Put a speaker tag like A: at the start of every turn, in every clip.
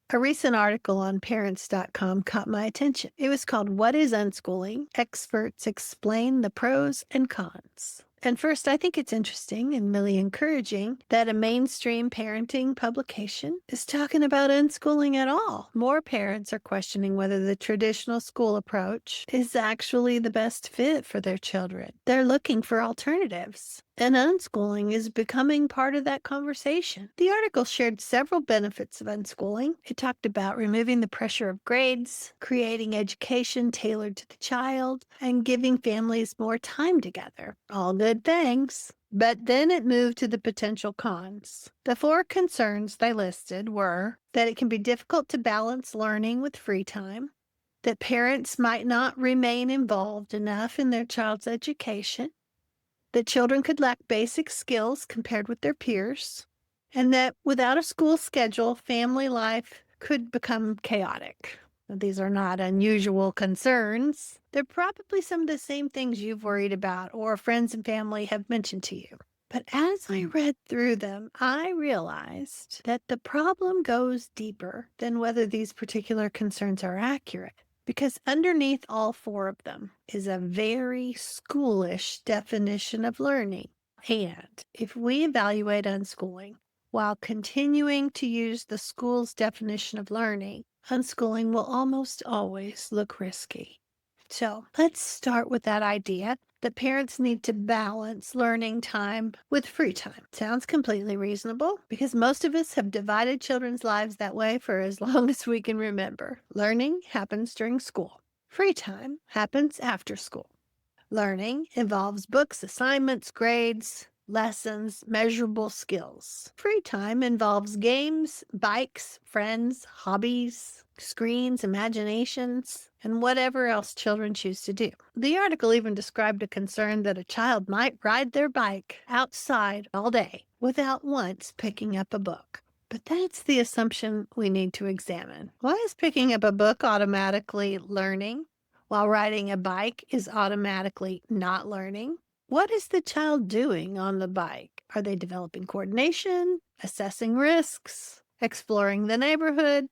A: A recent article on parents.com caught my attention. It was called What is Unschooling? Experts Explain the Pros and Cons. And first, I think it's interesting and really encouraging that a mainstream parenting publication is talking about unschooling at all. More parents are questioning whether the traditional school approach is actually the best fit for their children. They're looking for alternatives. And unschooling is becoming part of that conversation. The article shared several benefits of unschooling. It talked about removing the pressure of grades, creating education tailored to the child, and giving families more time together. All good things. But then it moved to the potential cons. The four concerns they listed were that it can be difficult to balance learning with free time, that parents might not remain involved enough in their child's education, that children could lack basic skills compared with their peers, and that without a school schedule, family life could become chaotic. Now, these are not unusual concerns. They're probably some of the same things you've worried about or friends and family have mentioned to you. But as I read through them, I realized that the problem goes deeper than whether these particular concerns are accurate. Because underneath all four of them is a very schoolish definition of learning. And if we evaluate unschooling while continuing to use the school's definition of learning, unschooling will almost always look risky. So let's start with that idea that parents need to balance learning time with free time. Sounds completely reasonable because most of us have divided children's lives that way for as long as we can remember. Learning happens during school. Free time happens after school. Learning involves books, assignments, grades, lessons, measurable skills. Free time involves games, bikes, friends, hobbies, screens, imaginations, and whatever else children choose to do. The article even described a concern that a child might ride their bike outside all day without once picking up a book. But that's the assumption we need to examine. Why is picking up a book automatically learning, while riding a bike is automatically not learning? What is the child doing on the bike? Are they developing coordination, assessing risks, exploring the neighborhood,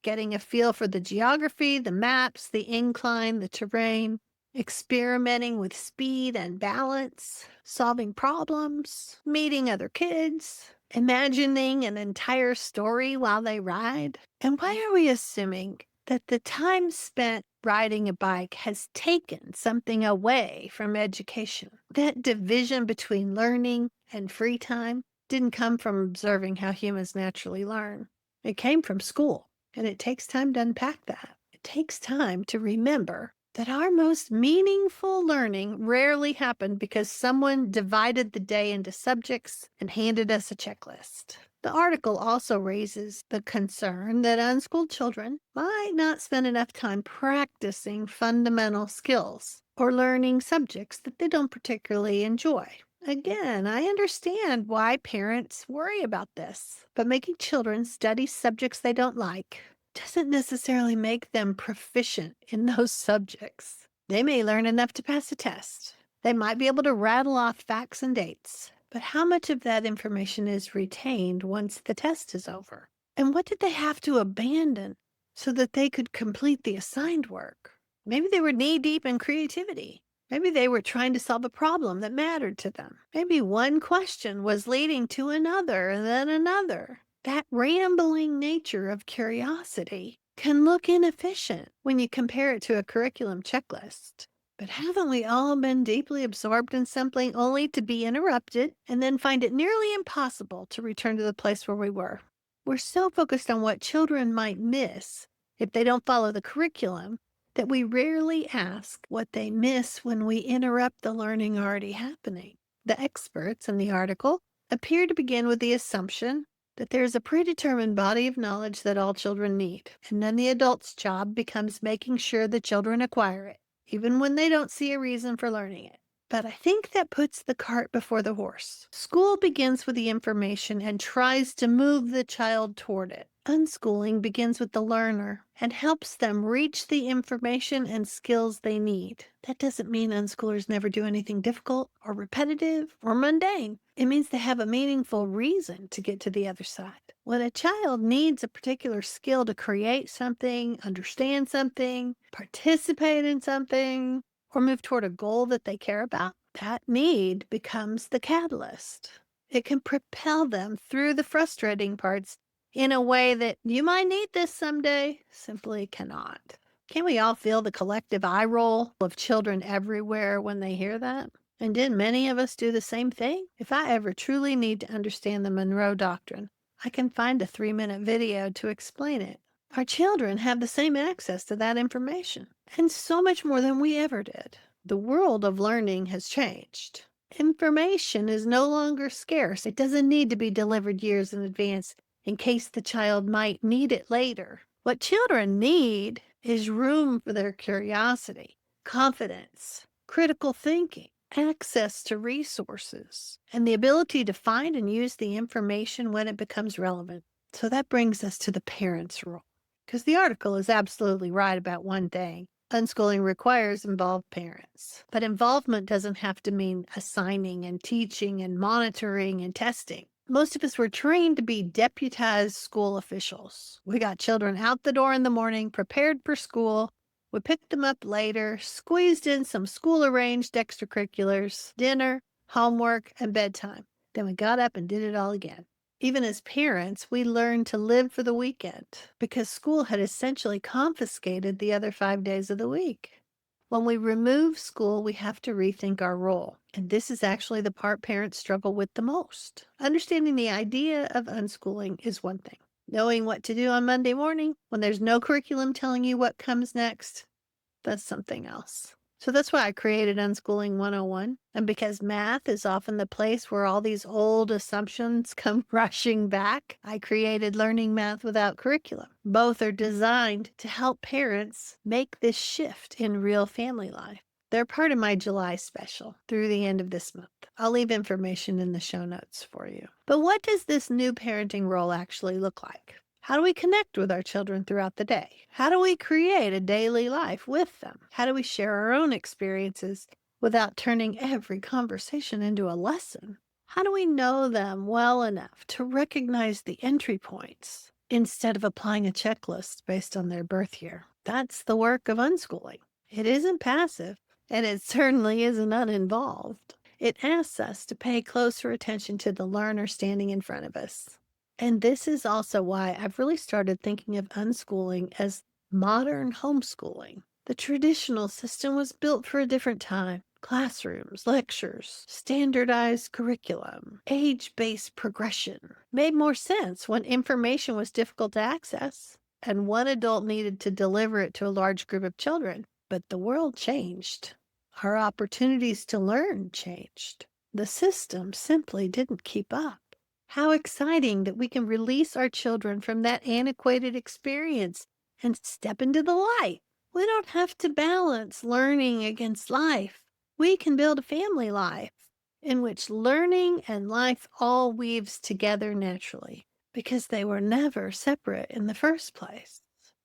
A: getting a feel for the geography, the maps, the incline, the terrain, experimenting with speed and balance, solving problems, meeting other kids, imagining an entire story while they ride? And why are we assuming that the time spent riding a bike has taken something away from education? That division between learning and free time didn't come from observing how humans naturally learn. It came from school, and it takes time to unpack that. It takes time to remember that our most meaningful learning rarely happened because someone divided the day into subjects and handed us a checklist. The article also raises the concern that unschooled children might not spend enough time practicing fundamental skills or learning subjects that they don't particularly enjoy. Again, I understand why parents worry about this, but making children study subjects they don't like doesn't necessarily make them proficient in those subjects. They may learn enough to pass a test. They might be able to rattle off facts and dates. But how much of that information is retained once the test is over? And what did they have to abandon so that they could complete the assigned work? Maybe they were knee-deep in creativity. Maybe they were trying to solve a problem that mattered to them. Maybe one question was leading to another and then another. That rambling nature of curiosity can look inefficient when you compare it to a curriculum checklist. But haven't we all been deeply absorbed in something only to be interrupted and then find it nearly impossible to return to the place where we were? We're so focused on what children might miss if they don't follow the curriculum that we rarely ask what they miss when we interrupt the learning already happening. The experts in the article appear to begin with the assumption that there is a predetermined body of knowledge that all children need, and then the adult's job becomes making sure the children acquire it, even when they don't see a reason for learning it. But I think that puts the cart before the horse. School begins with the information and tries to move the child toward it. Unschooling begins with the learner and helps them reach the information and skills they need. That doesn't mean unschoolers never do anything difficult or repetitive or mundane. It means they have a meaningful reason to get to the other side. When a child needs a particular skill to create something, understand something, participate in something, or move toward a goal that they care about, that need becomes the catalyst. It can propel them through the frustrating parts in a way that you might need this someday simply cannot. Can we all feel the collective eye roll of children everywhere when they hear that? And did many of us do the same thing? If I ever truly need to understand the Monroe Doctrine, I can find a 3-minute video to explain it. Our children have the same access to that information, and so much more than we ever did. The world of learning has changed. Information is no longer scarce. It doesn't need to be delivered years in advance in case the child might need it later. What children need is room for their curiosity, confidence, critical thinking, access to resources, and the ability to find and use the information when it becomes relevant. So that brings us to the parent's role. Because the article is absolutely right about one thing. Unschooling requires involved parents. But involvement doesn't have to mean assigning and teaching and monitoring and testing. Most of us were trained to be deputized school officials. We got children out the door in the morning, prepared for school. We picked them up later, squeezed in some school-arranged extracurriculars, dinner, homework, and bedtime. Then we got up and did it all again. Even as parents, we learned to live for the weekend because school had essentially confiscated the other 5 days of the week. When we remove school, we have to rethink our role. And this is actually the part parents struggle with the most. Understanding the idea of unschooling is one thing. Knowing what to do on Monday morning when there's no curriculum telling you what comes next, that's something else. So that's why I created Unschooling 101. And because math is often the place where all these old assumptions come rushing back, I created Learning Math Without Curriculum. Both are designed to help parents make this shift in real family life. They're part of my July special through the end of this month. I'll leave information in the show notes for you. But what does this new parenting role actually look like? How do we connect with our children throughout the day? How do we create a daily life with them? How do we share our own experiences without turning every conversation into a lesson? How do we know them well enough to recognize the entry points instead of applying a checklist based on their birth year? That's the work of unschooling. It isn't passive, and it certainly isn't uninvolved. It asks us to pay closer attention to the learner standing in front of us. And this is also why I've really started thinking of unschooling as modern homeschooling. The traditional system was built for a different time. Classrooms, lectures, standardized curriculum, age-based progression made more sense when information was difficult to access and one adult needed to deliver it to a large group of children. But the world changed. Our opportunities to learn changed. The system simply didn't keep up. How exciting that we can release our children from that antiquated experience and step into the light. We don't have to balance learning against life. We can build a family life in which learning and life all weaves together naturally because they were never separate in the first place.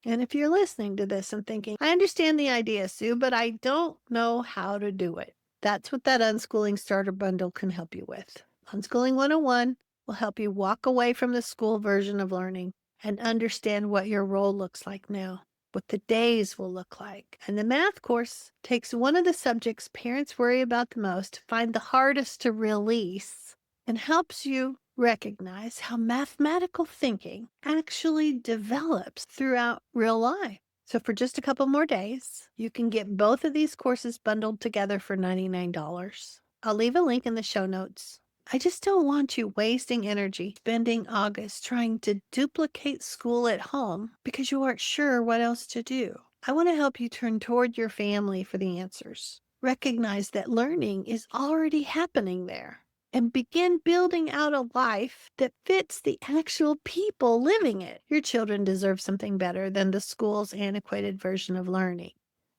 A: And if you're listening to this and thinking, I understand the idea, Sue, but I don't know how to do it. That's what that Unschooling Starter Bundle can help you with. Unschooling 101 will help you walk away from the school version of learning and understand what your role looks like now, what the days will look like. And the math course takes one of the subjects parents worry about the most, find the hardest to release, and helps you recognize how mathematical thinking actually develops throughout real life. So for just a couple more days, you can get both of these courses bundled together for $99. I'll leave a link in the show notes. I just don't want you wasting energy spending August trying to duplicate school at home because you aren't sure what else to do. I want to help you turn toward your family for the answers. Recognize that learning is already happening there and begin building out a life that fits the actual people living it. Your children deserve something better than the school's antiquated version of learning.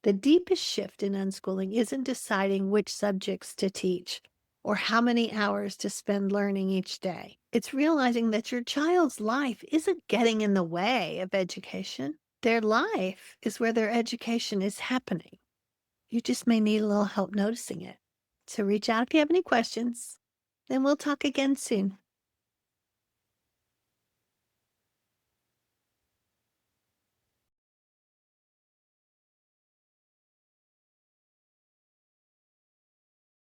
A: The deepest shift in unschooling isn't deciding which subjects to teach or how many hours to spend learning each day. It's realizing that your child's life isn't getting in the way of education. Their life is where their education is happening. You just may need a little help noticing it. So reach out if you have any questions. And we'll talk again soon.